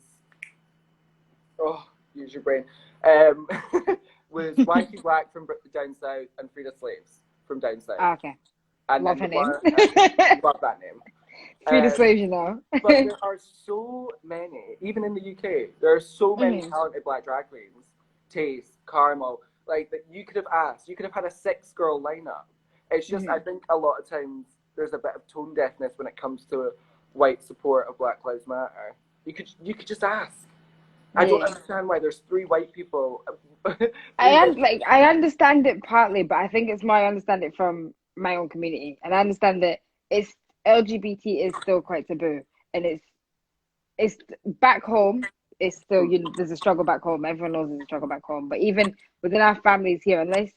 Oh, use your brain. Was YT Black from down south and Frida Slaves from down south. Oh, okay. And love then her name. Love that name. Frida Slaves, you know. But there are so many, even in the UK, there are so many talented black drag queens. Taste, Carmel, like that you could have asked. You could have had a 6-girl lineup. It's just, I think a lot of times there's a bit of tone deafness when it comes to white support of Black Lives Matter. You could just ask. I don't understand why there's 3 white people. I understand it partly, but I think it's more I understand it from my own community, and I understand that it's LGBT is still quite taboo, and it's back home. It's still there's a struggle back home. Everyone knows there's a struggle back home, but even within our families here, unless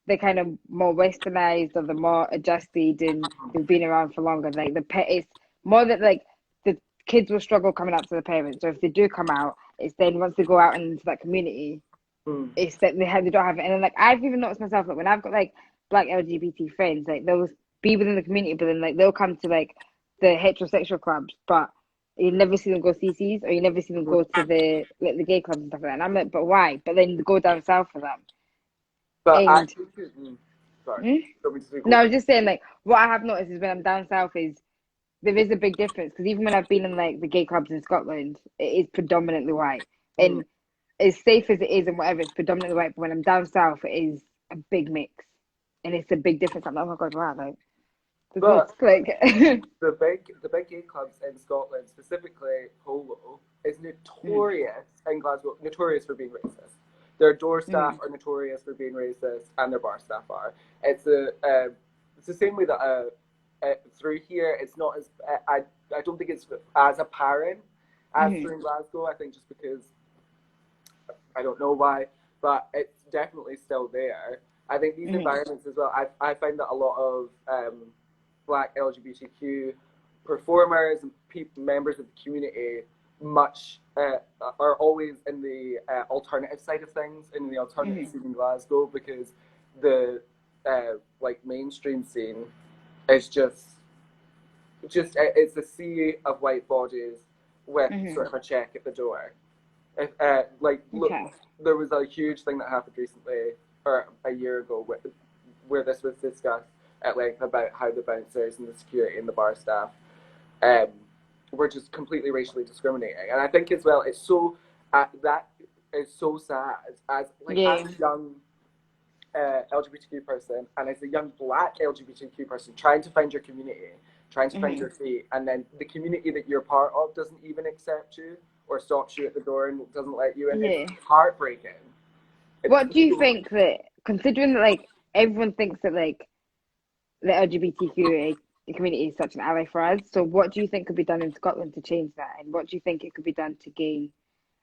they're kind of more westernized or they're more adjusted and they've been around for longer, like it's more that like the kids will struggle coming out to the parents, or if they do come out, it's then once they go out into that community, it's that they don't have it. And then like I've even noticed myself, like when I've got like black LGBT friends, like they'll be within the community, but then like they'll come to like the heterosexual clubs, but you never see them go CCs, or you never see them go to the gay clubs and stuff like that. And I'm like, but why? But then they go down south for them. But and, sorry. No, I was just saying, like, what I have noticed is when I'm down south is there is a big difference, because even when I've been in like the gay clubs in Scotland, it is predominantly white, and as safe as it is and whatever, it's predominantly white. But when I'm down south, it is a big mix, and it's a big difference. I'm like, oh my god, wow, like. But like the big gay clubs in Scotland, specifically Polo, is notorious in Glasgow, notorious for being racist. Their door staff are notorious for being racist, and their bar staff are. It's the same way that through here, it's not as I don't think it's as apparent as through in Glasgow. I think just because I don't know why, but it's definitely still there. I think these environments as well. I find that a lot of black LGBTQ performers and members of the community are always in the alternative side of things, in the alternative scene in Glasgow, because the like mainstream scene is just it's a sea of white bodies with sort of a check at the door. Look, there was a huge thing that happened recently, or a year ago, where this was discussed at length about how the bouncers and the security and the bar staff were just completely racially discriminating. And I think as well, it's so that is so sad as as a young LGBTQ person, and as a young black LGBTQ person trying to find your community, trying to find your feet, and then the community that you're part of doesn't even accept you or stops you at the door and doesn't let you in. It's heartbreaking. What do you think that, considering that like everyone thinks that like the LGBTQA community is such an ally for us, so what do you think could be done in Scotland to change that, and what do you think it could be done to gain?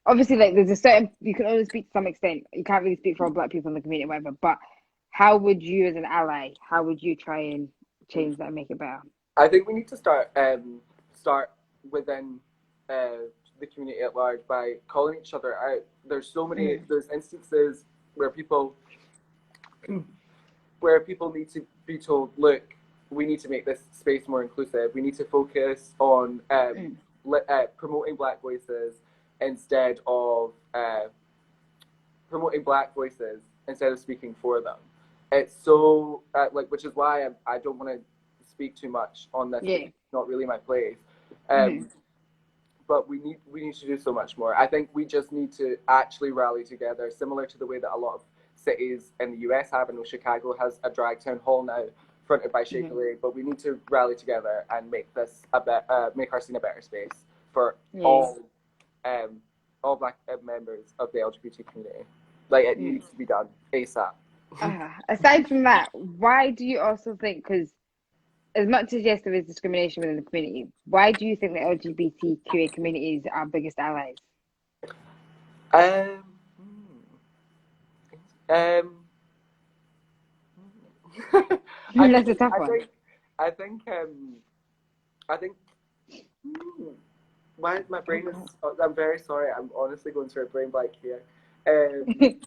Obviously, like there's a certain, you can only speak to some extent. You can't really speak for all black people in the community, or whatever. But how would you, as an ally, how would you try and change that and make it better? I think we need to start within the community at large by calling each other out. There's so many there's instances where people need to be told, look, we need to make this space more inclusive. We need to focus on promoting black voices instead of speaking for them. It's so which is why I don't want to speak too much on this. It's not really my place. But we need to do so much more. I think we just need to actually rally together, similar to the way that a lot of cities in the US have. I know Chicago has a drag town hall now, fronted by Shakily. But we need to rally together and make this make our scene a better space for all black members of the LGBT community. Like, it needs to be done ASAP. Aside from that, why do you also think, because as much as yes, there is discrimination within the community, why do you think the LGBTQA community is our biggest allies? I That's think, a tough I one. think, I think, I think. Hmm, why my brain is? I'm very sorry. I'm honestly going through a brain blank here. Um,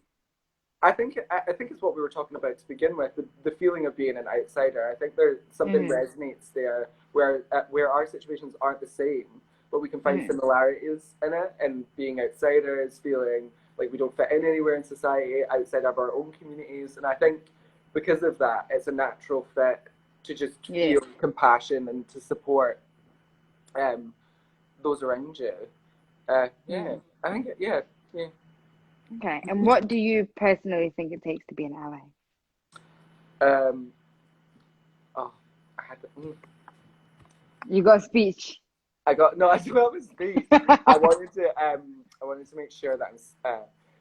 I think it's what we were talking about to begin with, the feeling of being an outsider. I think there's something Mm-hmm. resonates there where our situations aren't the same, but we can find Mm-hmm. similarities in it. And being outsiders, feeling like we don't fit in anywhere in society outside of our own communities. And I think because of that, it's a natural fit to just Yeah. feel compassion and to support um, those around you. Yeah, Mm. I think yeah, yeah. Okay. And what do you personally think it takes to be an ally? Um, oh, I had to. You got a speech. I got no. I do have a speech. I wanted to make sure that I'm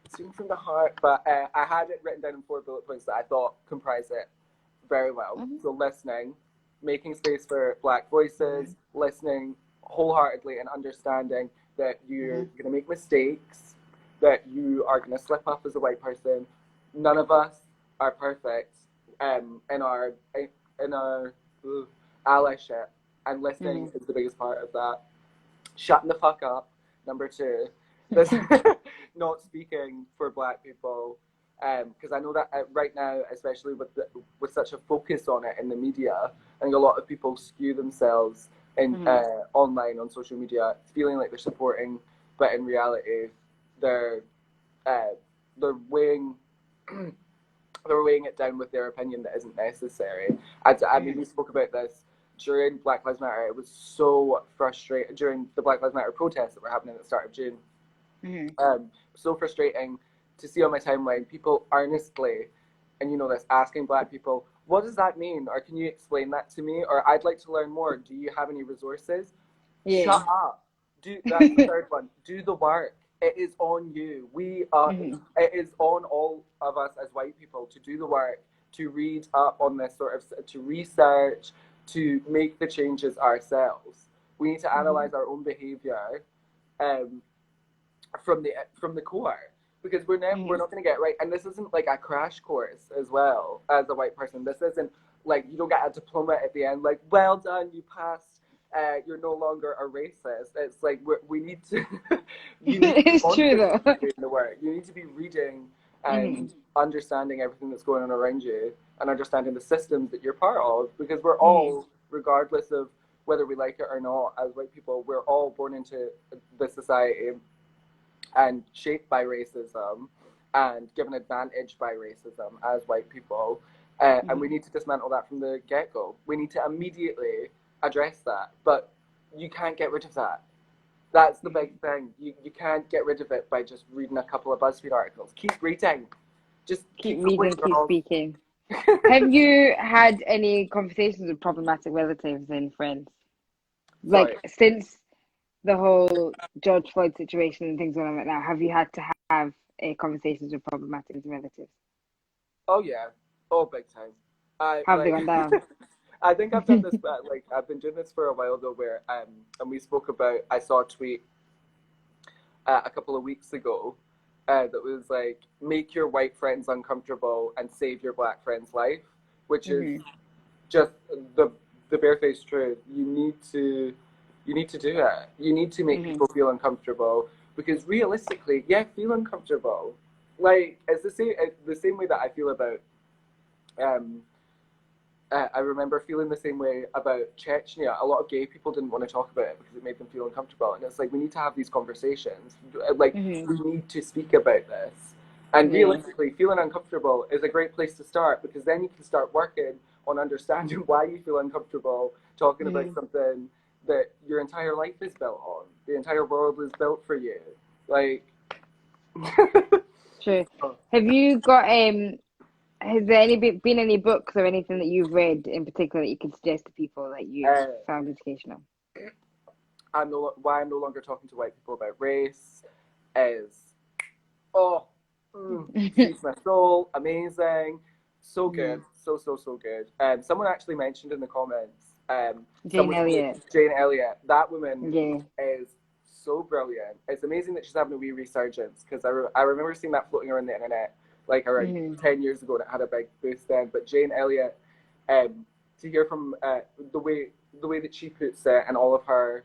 speaking from the heart, but I had it written down in 4 bullet points that I thought comprised it very well. Mhm. So listening, making space for Black voices, listening wholeheartedly, and understanding that you're Mhm. going to make mistakes, that you are going to slip up as a white person. None of us are perfect in our allyship, and listening Mhm. is the biggest part of that. Shutting the fuck up, number two. This not speaking for Black people, because I know that right now, especially with such a focus on it in the media, I think a lot of people skew themselves in Mhm. online on social media, feeling like they're supporting, but in reality, they're uh, they're weighing they're weighing it down with their opinion that isn't necessary. I mean, Mhm. we spoke about this during Black Lives Matter. It was so frustrating during the Black Lives Matter protests that were happening at the start of June. Mhm. So frustrating to see on my timeline people earnestly, and you know this, asking Black people, "What does that mean?" or "Can you explain that to me?" or "I'd like to learn more. Do you have any resources?" Yeah. Shut up. That's the third one. Do the work. It is on you. Mhm. It is on all of us as white people to do the work, to read up on this sort of, to research, to make the changes ourselves. We need to Mhm. analyze our own behavior, um, from the core, because we're Mhm. not going to get right. And this isn't like a crash course as well as a white person. This isn't like you don't get a diploma at the end like, well done, you passed, you're no longer a racist. It's like we need to you need to be It's true constantly though. doing the work. You need to be reading Mhm. and understanding everything that's going on around you, and understanding the systems that you're part of, because we're Mhm. all, regardless of whether we like it or not, as white people, we're all born into this society and shaped by racism and given advantage by racism as white people. And we Mhm. need to dismantle that from the get go. We need to immediately address that. But you can't get rid of that. That's the big Mhm. thing. You can't get rid of it by just reading a couple of BuzzFeed articles. Keep reading. Just Keep keep going, reading, keep girls. speaking. Have you had any conversations with problematic relatives and friends? Sorry. Like since the whole George Floyd situation and things going on right now, have you had to have conversations with problematic relatives? Oh yeah. Oh, big time. I How have they like. gone down? I think I've done this, but like I've been doing this for a while though. Where and we spoke about. I saw a tweet a couple of weeks ago that was like, make your white friends uncomfortable and save your black friend's life, which is Mhm. just the barefaced truth. You need to do it. You need to make Mhm. people feel uncomfortable, because realistically, yeah, feel uncomfortable. Like it's the same way that I feel about um, I remember feeling the same way about Chechnya. A lot of gay people didn't want to talk about it because it made them feel uncomfortable. And it's like, we need to have these conversations. Like, Mhm. we need to speak about this. And Yeah. realistically, feeling uncomfortable is a great place to start, because then you can start working on understanding why you feel uncomfortable talking about Mhm. something that your entire life is built on. The entire world is built for you. Like, True. Have you got has there been any books or anything that you've read in particular that you can suggest to people that you've uh, found educational? why I'm no longer talking to white people about race is, oh, feeds my soul, amazing, so good, Mhm. so good. Someone actually mentioned in the comments, Jane Elliott. Jane Elliott. That woman Yeah. is so brilliant. It's amazing that she's having a wee resurgence, because I remember seeing that floating around the internet like around Mm-hmm. 10 years ago, and it had a big boost then. But Jane Elliott, to hear from the way that she puts it and all of her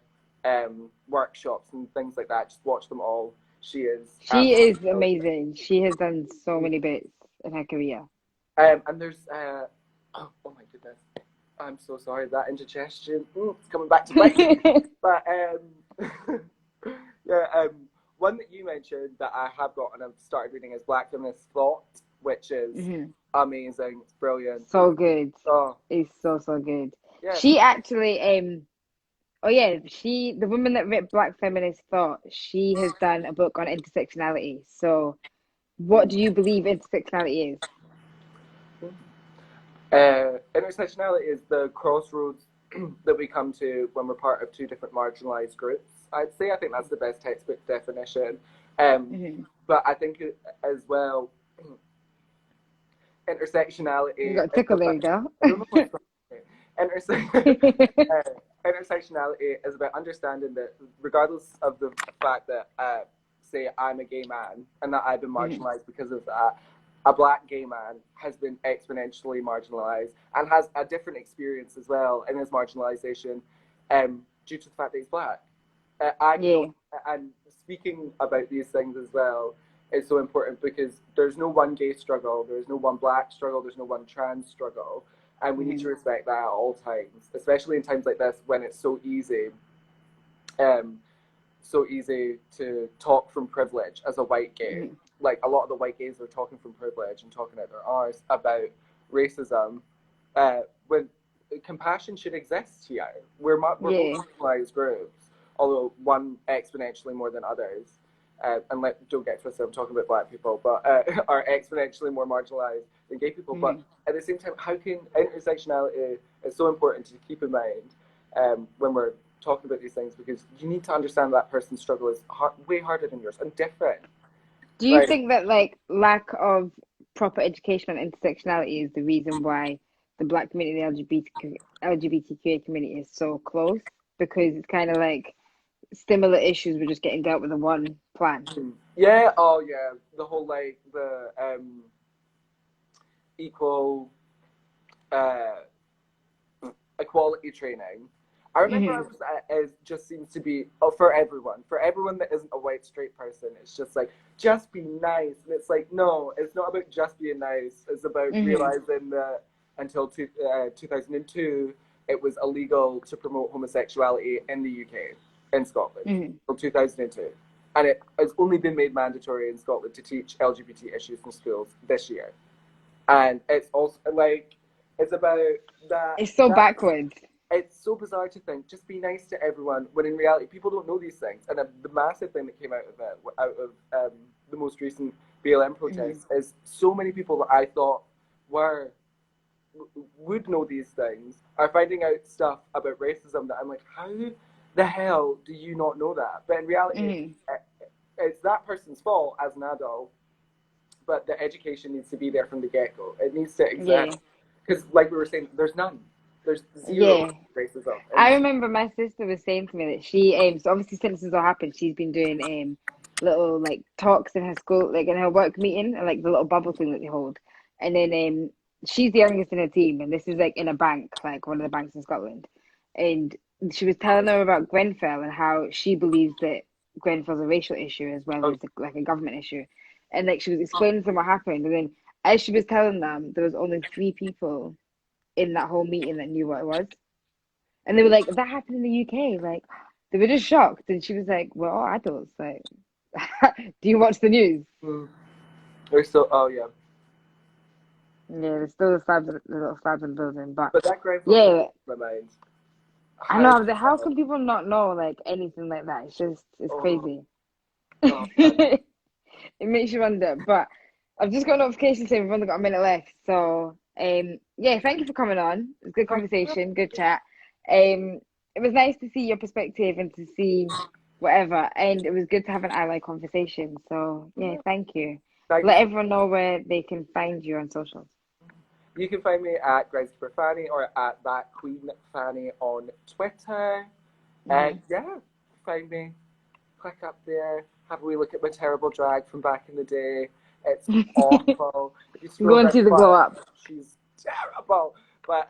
workshops and things like that, just watch them all. She is She absolutely is amazing. She has done so many bits in her career. and there's oh my goodness, I'm so sorry, that indigestion, it's coming back to bite me. But yeah, one that you mentioned that I have got and I've started reading is Black Feminist Thought, which is Mm-hmm. amazing. It's brilliant. So good. Oh It's so, so good. yeah. She actually, oh yeah, the woman that wrote Black Feminist Thought, she has done a book on intersectionality. So, what do you believe intersectionality is? Intersectionality is the crossroads that we come to when we're part of two different marginalized groups. I'd say I think that's the best textbook definition. Mm-hmm. But I think as well, You intersectionality got a is tickle there, you go. I don't know what's wrong with me. Intersectionality is about understanding that regardless of the fact that, say, I'm a gay man and that I've been Mm-hmm. marginalized because of that, a black gay man has been exponentially marginalized and has a different experience as well in his marginalization due to the fact that he's black. I can Yeah. also, and speaking about these things as well is so important because there's no one gay struggle, there's no one black struggle, there's no one trans struggle. And we need Mm-hmm. to respect that at all times, especially in times like this when it's um, so easy to talk from privilege as a white gay. Mm-hmm. Like a lot of the white gays are talking from privilege and talking out their arse about racism. When compassion should exist here, we're both Yeah. marginalized groups, although one exponentially more than others. And don't get twisted, I'm talking about black people, but are exponentially more marginalized than gay people. But Mm-hmm. at the same time, how can intersectionality is so important to keep in mind when we're talking about these things, because you need to understand that person's struggle is way harder than yours and different. Do you Like, think that like lack of proper education on intersectionality is the reason why the Black community, the LGBTQA community is so close? Because it's kind of like similar issues were just getting dealt with in one plan. yeah, oh yeah, the whole like the equal uh, equality training. I remember I Mm-hmm. was it just seems to be for everyone that isn't a white straight person. It's just like just be nice, and it's like no, it's not about just being nice. It's about Mm-hmm. realizing that until 2002, it was illegal to promote homosexuality in the UK, in Scotland, Mm-hmm. until 2002, and it has only been made mandatory in Scotland to teach LGBT issues in schools this year, and it's also like it's about It's so that backwards. it's so bizarre to think just be nice to everyone when in reality people don't know these things. And the massive thing that came out of it, out of the most recent BLM Mm-hmm. protests, is so many people that I thought were would know these things are finding out stuff about racism that I'm like, how the hell do you not know that? But in reality, Mm-hmm. it's that person's fault as an adult. But the education needs to be there from the get go. It needs to Yeah. exist because, like we were saying, there's none. There's zero Yeah. racism. I remember my sister was saying to me that she so obviously since this all happened, she's been doing little like talks in her school, like in her work meeting, like the little bubble thing that they hold. And then she's the youngest in her team, and this is like in a bank, like one of the banks in Scotland. And she was telling her about Grenfell and how she believes that Grenfell's a racial issue as well Oh, as like a government issue. And like she was explaining to them what happened, and then as she was telling them, there was only three people in that whole meeting that knew what it was. And they were like, that happened in the UK. Like, they were just shocked. And she was like, we're all adults. Like, do you watch the news? mm. There's so oh yeah, Yeah, there's still the little slabs in the building. But but that Grenfell thing yeah, blows my mind. I How know. the I was like, how hell? can people not know like anything like that? It's Oh, crazy. oh man. It makes you wonder. But I've just got a notification saying we've only got a minute left. So yeah, thank you for coming on. It was a good Thank you. conversation, good chat. It was nice to see your perspective and to see whatever. And it was good to have an ally conversation. So yeah, thank you. Thank you Let so everyone know where they can find you on socials. You can find me at Groundskeeper Fanny or at that Queen Fanny on Twitter. And Hmm. yeah, find me, click up there, have a wee look at my terrible drag from back in the day. It's awful. If you scroll Go and down see the the glow bottom, up. she's terrible. But